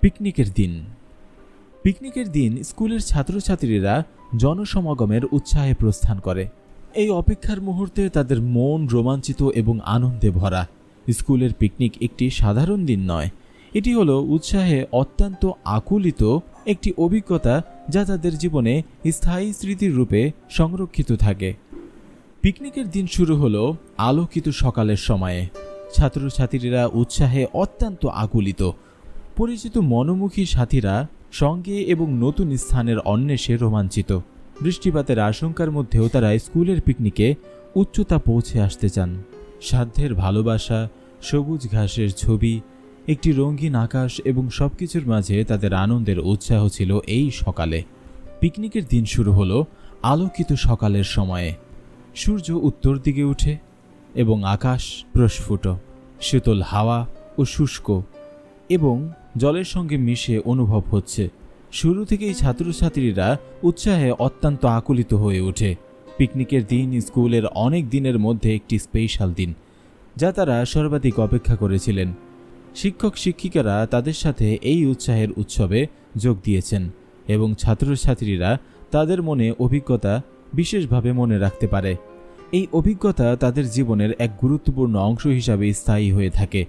পিকনিকের দিন। পিকনিকের দিন স্কুলের ছাত্রছাত্রীরা জনসমাগমের উৎসাহে প্রস্থান করে। এই অপেক্ষার মুহূর্তে তাদের মন রোমাঞ্চিত এবং আনন্দে ভরা। স্কুলের পিকনিক একটি সাধারণ দিন নয়, এটি হলো উৎসাহে অত্যন্ত আকুলিত একটি অভিজ্ঞতা যা তাদের জীবনে স্থায়ী স্মৃতির রূপে সংরক্ষিত থাকে। পিকনিকের দিন শুরু হলো আলোকিত সকালের সময়ে। ছাত্রছাত্রীরা উৎসাহে অত্যন্ত আকুলিত। পরিচিত মনোমুখী সাথীরা সঙ্গে এবং নতুন স্থানের অন্বেষে রোমাঞ্চিত। বৃষ্টিপাতের আশঙ্কার মধ্যেও তারা স্কুলের পিকনিকে উচ্চতা পৌঁছে আসতে চান। সাধ্যের ভালোবাসা, সবুজ ঘাসের ছবি, একটি রঙিন আকাশ এবং সবকিছুর মাঝে তাদের আনন্দের উৎসাহ ছিল এই সকালে। পিকনিকের দিন শুরু হলো আলোকিত সকালের সময়ে। সূর্য উত্তর দিকে উঠে এবং আকাশ প্রস্ফুট, শীতল হাওয়া ও শুষ্ক এবং জলের সঙ্গে মিশে অনুভব হচ্ছে। শুরু থেকেই ছাত্রছাত্রীরা উৎসাহে অত্যন্ত আকুলিত হয়ে ওঠে। পিকনিকের দিন স্কুলের অনেক দিনের মধ্যে একটি স্পেশাল দিন, যা তারা সর্বাধিক অপেক্ষা করেছিলেন। শিক্ষক শিক্ষিকারা তাদের সাথে এই উৎসাহের উৎসবে যোগ দিয়েছেন এবং ছাত্রছাত্রীরা তাদের মনে অভিজ্ঞতা বিশেষভাবে মনে রাখতে পারে। এই অভিজ্ঞতা তাদের জীবনের এক গুরুত্বপূর্ণ অংশ হিসাবে স্থায়ী হয়ে থাকে।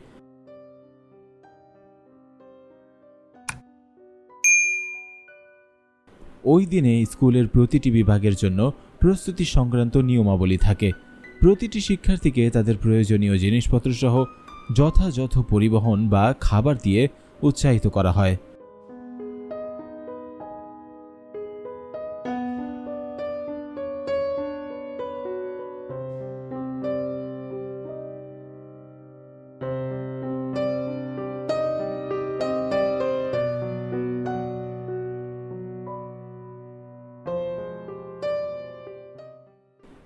ওই দিনে স্কুলের প্রতিটি বিভাগের জন্য প্রস্তুতি সংক্রান্ত নিয়মাবলী থাকে। প্রতিটি শিক্ষার্থীকে তাদের প্রয়োজনীয় জিনিসপত্র সহ যথাযথ পরিবহন বা খাবার দিয়ে উৎসাহিত করা হয়।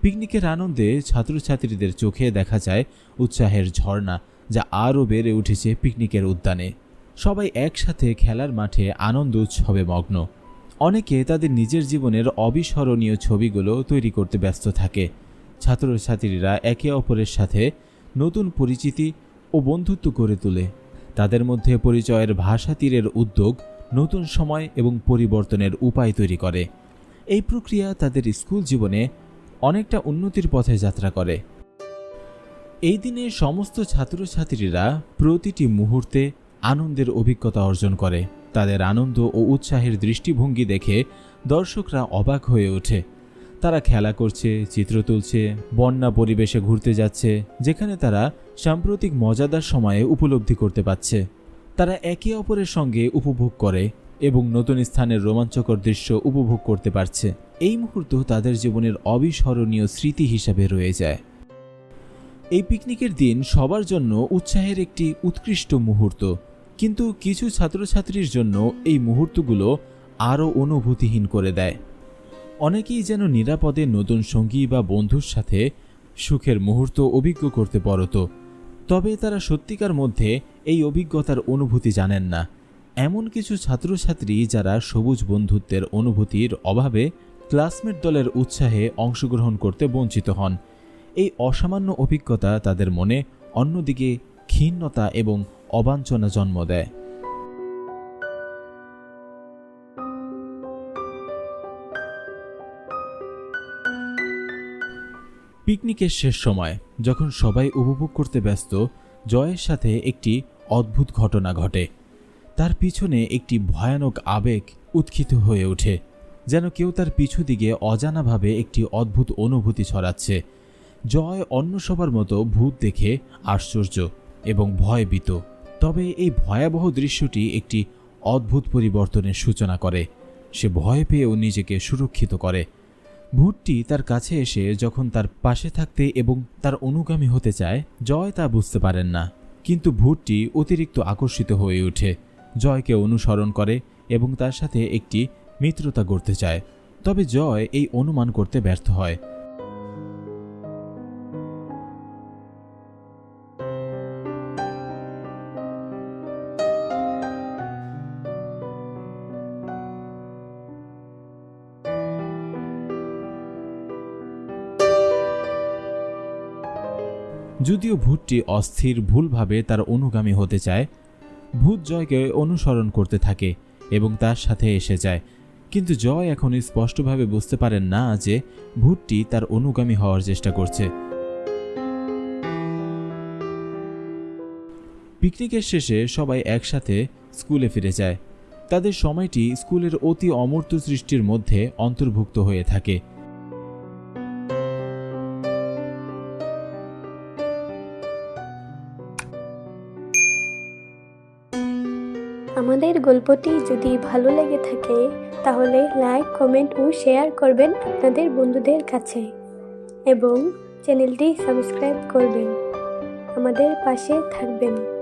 পিকনিকের আনন্দে ছাত্রছাত্রীদের চোখে দেখা যায় উৎসাহের ঝর্ণা, যা আরও বেড়ে উঠেছে পিকনিকের উদ্যানে। সবাই একসাথে খেলার মাঠে আনন্দ উৎসবে মগ্ন। অনেকে তাদের নিজের জীবনের অবিস্মরণীয় ছবিগুলো তৈরি করতে ব্যস্ত থাকে। ছাত্রছাত্রীরা একে অপরের সাথে নতুন পরিচিতি ও বন্ধুত্ব গড়ে তোলে। তাদের মধ্যে পরিচয়ের ভাষা তীরের উদ্যোগ নতুন সময় এবং পরিবর্তনের উপায় তৈরি করে। এই প্রক্রিয়া তাদের স্কুল জীবনে অনেকটা উন্নতির পথে যাত্রা করে। এই দিনে সমস্ত ছাত্রছাত্রীরা প্রতিটি মুহূর্তে আনন্দের অভিজ্ঞতা অর্জন করে। তাদের আনন্দ ও উৎসাহের দৃষ্টিভঙ্গি দেখে দর্শকরা অবাক হয়ে ওঠে। তারা খেলা করছে, চিত্র তুলছে, বন্যা পরিবেশে ঘুরতে যাচ্ছে, যেখানে তারা সাম্প্রতিক মজাদার সময়ে উপলব্ধি করতে পারছে। তারা একে অপরের সঙ্গে উপভোগ করে এবং নতুন স্থানের রোমাঞ্চকর দৃশ্য উপভোগ করতে পারছে। এই মুহূর্ত তাদের জীবনের অবিস্মরণীয় স্মৃতি হিসাবে রয়ে যায়। এই পিকনিকের দিন সবার জন্য উৎসাহের একটি উৎকৃষ্ট মুহূর্ত, কিন্তু কিছু ছাত্রছাত্রীর জন্য এই মুহূর্তগুলো আরও অনুভূতিহীন করে দেয়। অনেকেই যেন নিরাপদে নতুন সঙ্গী বা বন্ধুর সাথে সুখের মুহূর্ত অভিজ্ঞ করতে পারত, তবে তারা সত্যিকার মধ্যে এই অভিজ্ঞতার অনুভূতি জানেন না। এমন কিছু ছাত্রছাত্রী যারা সবুজ বন্ধুত্বের অনুভূতির অভাবে ক্লাসমেট দলের উৎসাহে অংশগ্রহণ করতে বঞ্চিত হন। এই অসামান্য অভিজ্ঞতা তাদের মনে অন্যদিকে ক্ষীণতা এবং অবাঞ্ছনা জন্ম দেয়। পিকনিকের শেষ সময় যখন সবাই উপভোগ করতে ব্যস্ত, জয়ের সাথে একটি অদ্ভুত ঘটনা ঘটে। তার পিছনে একটি ভয়ানক আবেগ উৎক্ষিপ্ত হয়ে ওঠে, যেন কেউ তার পিছু দিকে অজানাভাবে একটি অদ্ভুত অনুভূতি ছড়াচ্ছে। জয় অন্য সবার মতো ভূত দেখে আশ্চর্য এবং ভয়ভীত, তবে এই ভয়াবহ দৃশ্যটি একটি অদ্ভুত পরিবর্তনের সূচনা করে। সে ভয় পেয়েও নিজেকে সুরক্ষিত করে। ভূতটি তার কাছে এসে যখন তার পাশে থাকতে এবং তার অনুগামী হতে চায়, জয় তা বুঝতে পারেন না, কিন্তু ভূতটি অতিরিক্ত আকর্ষিত হয়ে ওঠে, জয়কে অনুসরণ করে এবং তার সাথে একটি মিত্রতা গড়তে চায়। তবে জয় এই অনুমান করতে ব্যর্থ হয়। যদিও ভূতটি অস্থির ভুলভাবে তার অনুগামী হতে চায়, ভূত জয়কে অনুসরণ করতে থাকে এবং তার সাথে এসে যায়, কিন্তু জয় এখন স্পষ্টভাবে বুঝতে পারেন না যে ভূতটি তার অনুগামী হওয়ার চেষ্টা করছে। পিকনিকের শেষে সবাই একসাথে স্কুলে ফিরে যায়। তাদের সময়টি স্কুলের অতি অমূর্ত সৃষ্টির মধ্যে অন্তর্ভুক্ত হয়ে থাকে। আমাদের গল্পটি যদি ভালো লেগে থাকে তাহলে লাইক, কমেন্ট ও শেয়ার করবেন আপনাদের বন্ধুদের কাছে এবং চ্যানেলটি সাবস্ক্রাইব করবেন। আমাদের পাশে থাকবেন।